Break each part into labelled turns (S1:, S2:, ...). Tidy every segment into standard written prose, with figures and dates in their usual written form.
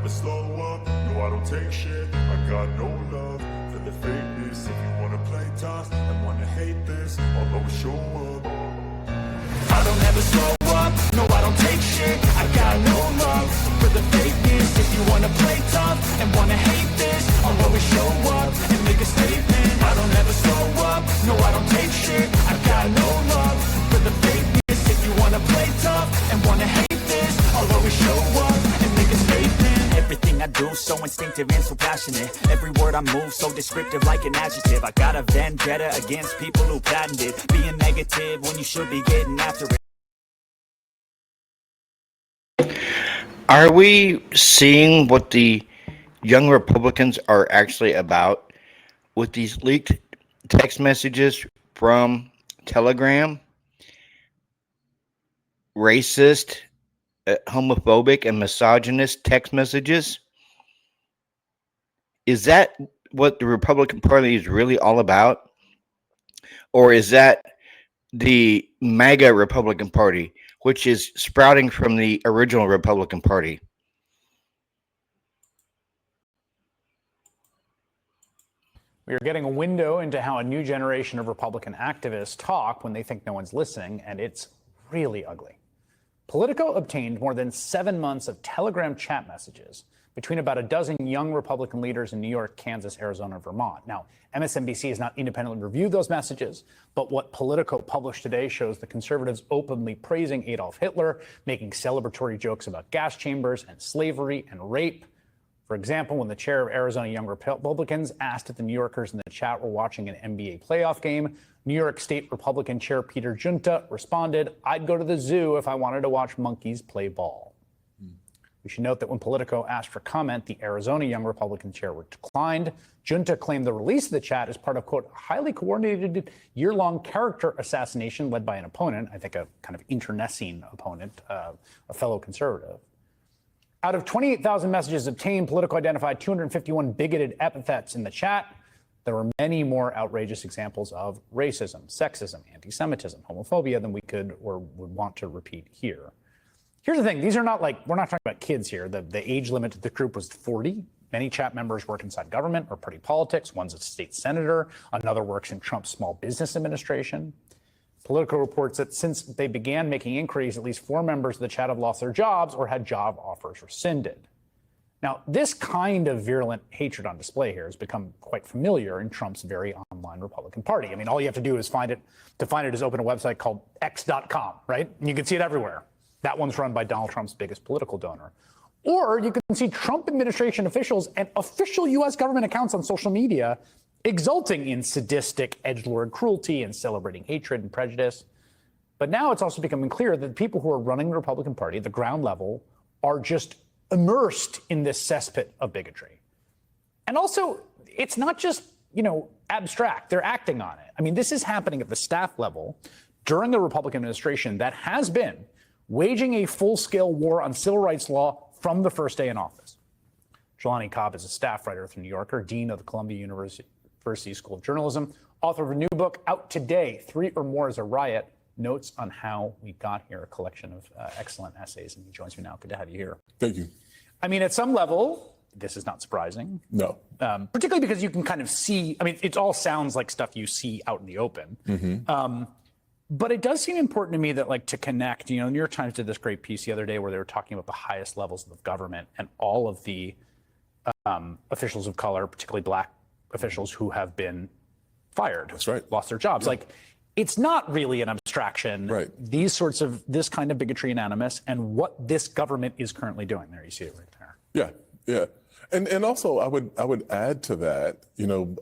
S1: never slow up, no I don't take shit. I got no love for the fakeness. If you wanna play tough and wanna hate this, I'll always show up. I don't ever slow up, no I don't take shit. I got no love for the fakeness. If you wanna play tough and wanna hate this, I'll always show up and make a statement. I don't ever slow up, no I don't take shit. I got no love for the fakeness. If you wanna play tough and wanna hate this, I'll always show up and make a statement. Everything I do so instinctive and so passionate. Every word I move so descriptive like an adjective. I got a vendetta against people who patented being negative when you should be getting after it.
S2: Are we seeing what the young Republicans are actually about with these leaked text messages from Telegram? Racist, homophobic, and misogynist text messages? Is that what the Republican Party is really all about? Or is that the MAGA Republican Party, which is sprouting from the original Republican Party?
S3: We are getting a window into how a new generation of Republican activists talk when they think no one's listening, and it's really ugly. Politico obtained more than 7 months of Telegram chat messages between about a dozen young Republican leaders in New York, Kansas, Arizona, and Vermont. Now, MSNBC has not independently reviewed those messages, but what Politico published today shows the conservatives openly praising Adolf Hitler, making celebratory jokes about gas chambers and slavery and rape. For example, when the chair of Arizona Young Republicans asked if the New Yorkers in the chat were watching an NBA playoff game, New York State Republican Chair Peter Junta responded, "I'd go to the zoo if I wanted to watch monkeys play ball." We should note that when Politico asked for comment, the Arizona Young Republican chair declined. Junta claimed the release of the chat as part of, quote, a highly coordinated year-long character assassination led by an opponent, I think a kind of internecine opponent, a fellow conservative. Out of 28,000 messages obtained, Politico identified 251 bigoted epithets in the chat. There were many more outrageous examples of racism, sexism, anti-Semitism, homophobia than we could or would want to repeat here. Here's the thing. These are not like, we're not talking about kids here. The age limit to the group was 40. Many chat members work inside government or party politics. One's a state senator. Another works in Trump's small business administration. Politico reports that since they began making inquiries, at least 4 members of the chat have lost their jobs or had job offers rescinded. Now, this kind of virulent hatred on display here has become quite familiar in Trump's very online Republican Party. I mean, all you have to do is find it is open a website called x.com, right? And you can see it everywhere. That one's run by Donald Trump's biggest political donor. Or you can see Trump administration officials and official U.S. government accounts on social media exulting in sadistic edgelord cruelty and celebrating hatred and prejudice. But now it's also becoming clear that the people who are running the Republican Party at the ground level are just immersed in this cesspit of bigotry. And also, it's not just, abstract. They're acting on it. I mean, this is happening at the staff level during the Republican administration that has been waging a full-scale war on civil rights law from the first day in office. Jelani Cobb is a staff writer at The New Yorker, dean of the Columbia University School of Journalism, author of a new book out today, 3 or More is a Riot, Notes on How We Got Here, a collection of excellent essays. And he joins me now. Good to have you here.
S4: Thank you.
S3: I mean, at some level, this is not surprising.
S4: No.
S3: Particularly because you can kind of see, I mean, it all sounds like stuff you see out in the open. Mm-hmm. But it does seem important to me that, like, to connect, New York Times did this great piece the other day where they were talking about the highest levels of government and all of the officials of color, particularly black officials who have been fired.
S4: That's right.
S3: Lost their jobs. Yeah. Like, it's not really an abstraction.
S4: Right.
S3: This kind of bigotry and animus and what this government is currently doing. There, you see it right there.
S4: Yeah. And also I would add to that,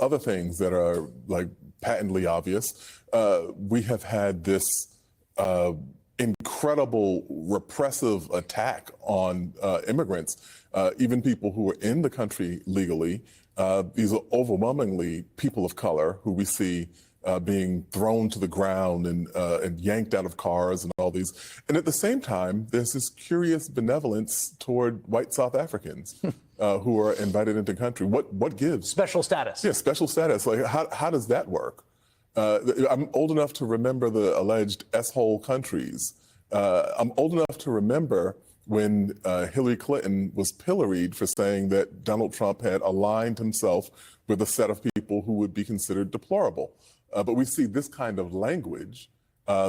S4: other things that are like patently obvious. We have had this incredible repressive attack on immigrants, even people who are in the country legally. These are overwhelmingly people of color who we see being thrown to the ground and yanked out of cars and all these. And at the same time, there's this curious benevolence toward white South Africans who are invited into the country. What gives?
S3: Special status.
S4: Yeah, special status. Like, how does that work? I'm old enough to remember the alleged S-hole countries. I'm old enough to remember when Hillary Clinton was pilloried for saying that Donald Trump had aligned himself with a set of people who would be considered deplorable. But we see this kind of language,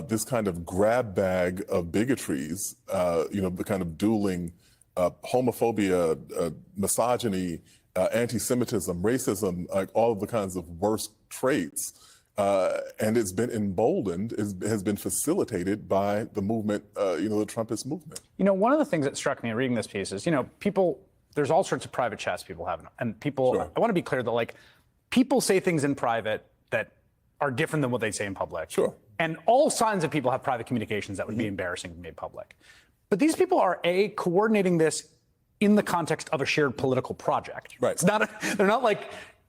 S4: this kind of grab bag of bigotries, the kind of dueling homophobia, misogyny, anti-Semitism, racism, like all of the kinds of worst traits. And it's been emboldened, has been facilitated by the movement, the Trumpist movement.
S3: One of the things that struck me in reading this piece is, there's all sorts of private chats people have. And people,
S4: Sure.
S3: I want to be clear that, people say things in private that are different than what they say in public.
S4: Sure.
S3: And all signs of people have private communications that would be embarrassing to be made public. But these people are, coordinating this in the context of a shared political project.
S4: Right.
S3: They're not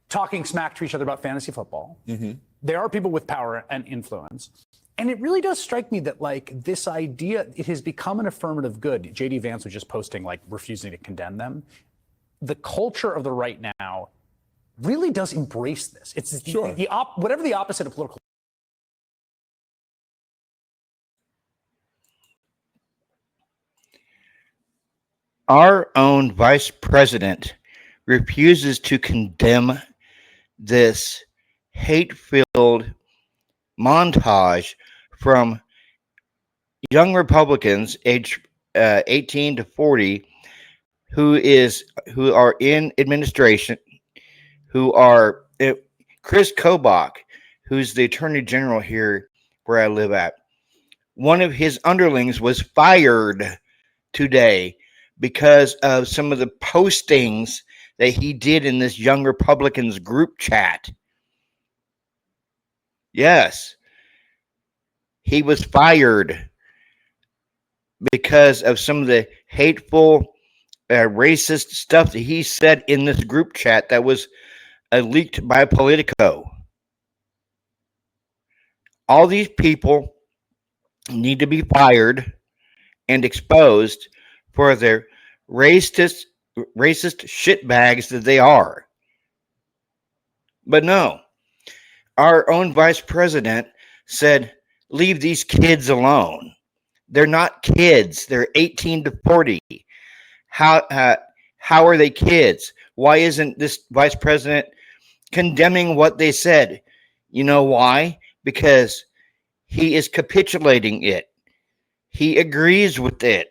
S3: talking smack to each other about fantasy football. They are people with power and influence. And it really does strike me that this idea, it has become an affirmative good. J.D. Vance was just posting refusing to condemn them. The culture of the right now really does embrace this. It's
S4: Sure.
S3: Whatever the opposite of political.
S2: Our own vice president refuses to condemn this hate-filled montage from young Republicans aged 18 to 40 who are in administration, who are Chris Kobach, who's the attorney general here where I live at. One of his underlings was fired today because of some of the postings that he did in this Young Republicans group chat. Yes, he was fired because of some of the hateful, racist stuff that he said in this group chat that was leaked by Politico. All these people need to be fired and exposed for their racist shitbags that they are. But no, our own vice president said, leave these kids alone. They're not kids. They're 18 to 40. How are they kids? Why isn't this vice president condemning what they said? You know why? Because he is capitulating it. He agrees with it.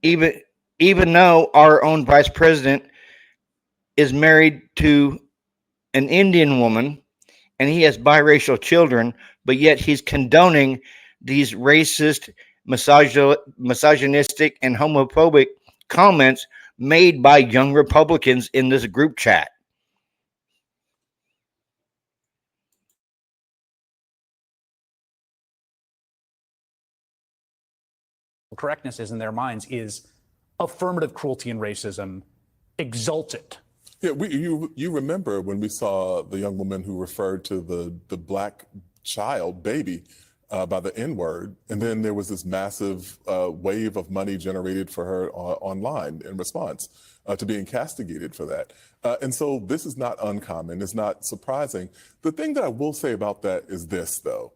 S2: Even though our own vice president is married to an Indian woman and he has biracial children, but yet he's condoning these racist, misogynistic, and homophobic comments made by young Republicans in this group chat.
S3: Correctness is in their minds is affirmative cruelty and racism exalted.
S4: Yeah, you remember when we saw the young woman who referred to the black child baby by the N-word, and then there was this massive wave of money generated for her online in response to being castigated for that. And so this is not uncommon. It's not surprising. The thing that I will say about that is this, though.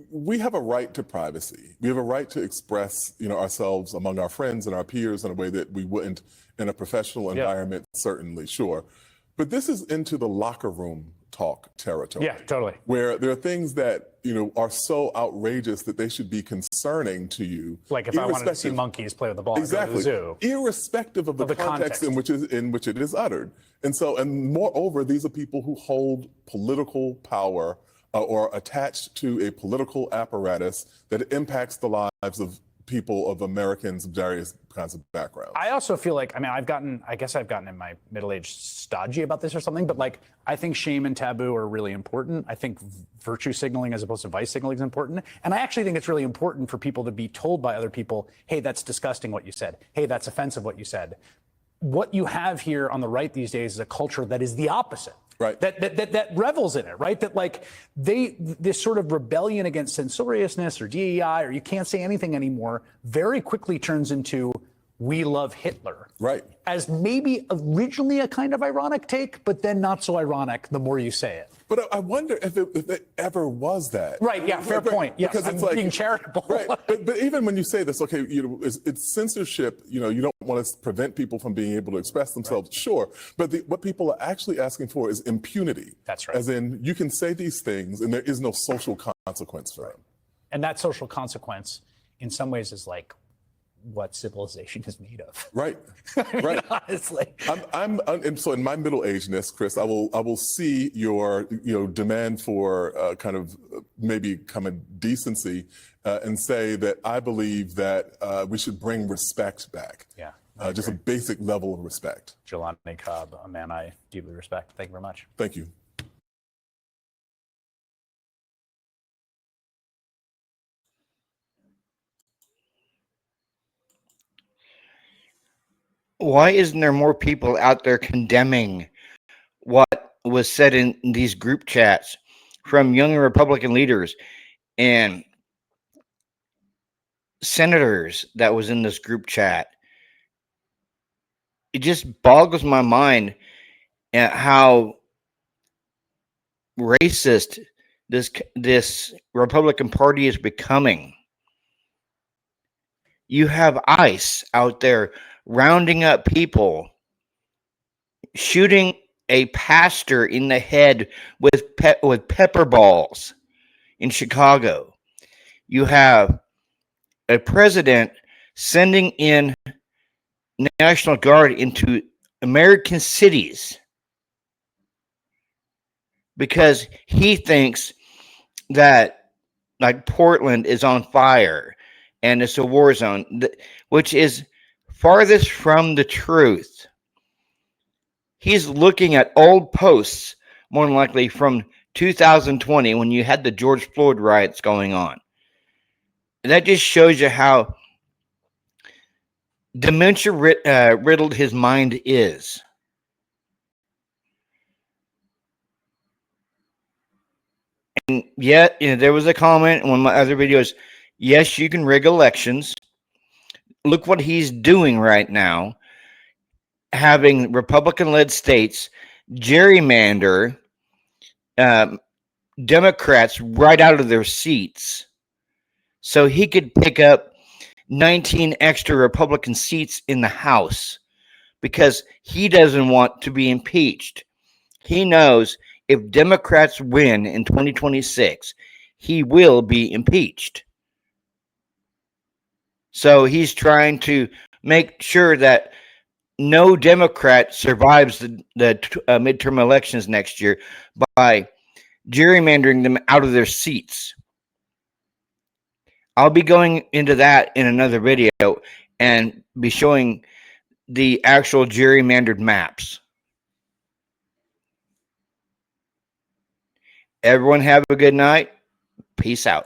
S4: We have a right to privacy. We have a right to express, ourselves among our friends and our peers in a way that we wouldn't in a professional environment, certainly, sure. But this is into the locker room talk territory.
S3: Yeah, totally.
S4: Where there are things that, are so outrageous that they should be concerning to you.
S3: Like if I wanted to see monkeys play with the ball,
S4: exactly,
S3: go to the zoo.
S4: Irrespective of the context in which it is uttered. And moreover, these are people who hold political power or attached to a political apparatus that impacts the lives of people, of Americans of various kinds of backgrounds.
S3: I also feel like, I guess I've gotten in my middle age stodgy about this or something, but I think shame and taboo are really important. I think virtue signaling as opposed to vice signaling is important. And I actually think it's really important for people to be told by other people, hey, that's disgusting what you said. Hey, that's offensive what you said. What you have here on the right these days is a culture that is the opposite.
S4: Right.
S3: That revels in it, right? That this sort of rebellion against censoriousness or DEI or you can't say anything anymore very quickly turns into "We love Hitler,"
S4: Right.
S3: as maybe originally a kind of ironic take, but then not so ironic the more you say it.
S4: But I wonder if it ever was that.
S3: Right, yeah, fair point. Yes,
S4: because
S3: I'm
S4: it's like,
S3: being charitable.
S4: Right, but even when you say this, okay, it's censorship. You don't want to prevent people from being able to express themselves, sure. But what people are actually asking for is impunity.
S3: That's right.
S4: As in, you can say these things, and there is no social consequence for them.
S3: And that social consequence, in some ways, is like what civilization is made of.
S4: Right, right.
S3: Honestly.
S4: And so in my middle agedness, Chris, I will see your demand for kind of maybe common decency and say that I believe that we should bring respect back.
S3: Yeah.
S4: Just a basic level of respect.
S3: Jelani Cobb, a man I deeply respect. Thank you very much.
S4: Thank you.
S2: Why isn't there more people out there condemning what was said in these group chats from young Republican leaders and senators that was in this group chat? It just boggles my mind at how racist this Republican Party is becoming. You have ICE out there rounding up people, shooting a pastor in the head with pepper balls in Chicago. You have a president sending in National Guard into American cities because he thinks that like Portland is on fire and it's a war zone, which is farthest from the truth. He's looking at old posts, more than likely from 2020 when you had the George Floyd riots going on. And that just shows you how dementia riddled his mind is. And yet, there was a comment in one of my other videos. Yes, you can rig elections. Look what he's doing right now, having Republican-led states gerrymander Democrats right out of their seats so he could pick up 19 extra Republican seats in the House because he doesn't want to be impeached. He knows if Democrats win in 2026, he will be impeached. So he's trying to make sure that no Democrat survives the midterm elections next year by gerrymandering them out of their seats. I'll be going into that in another video and be showing the actual gerrymandered maps. Everyone have a good night. Peace out.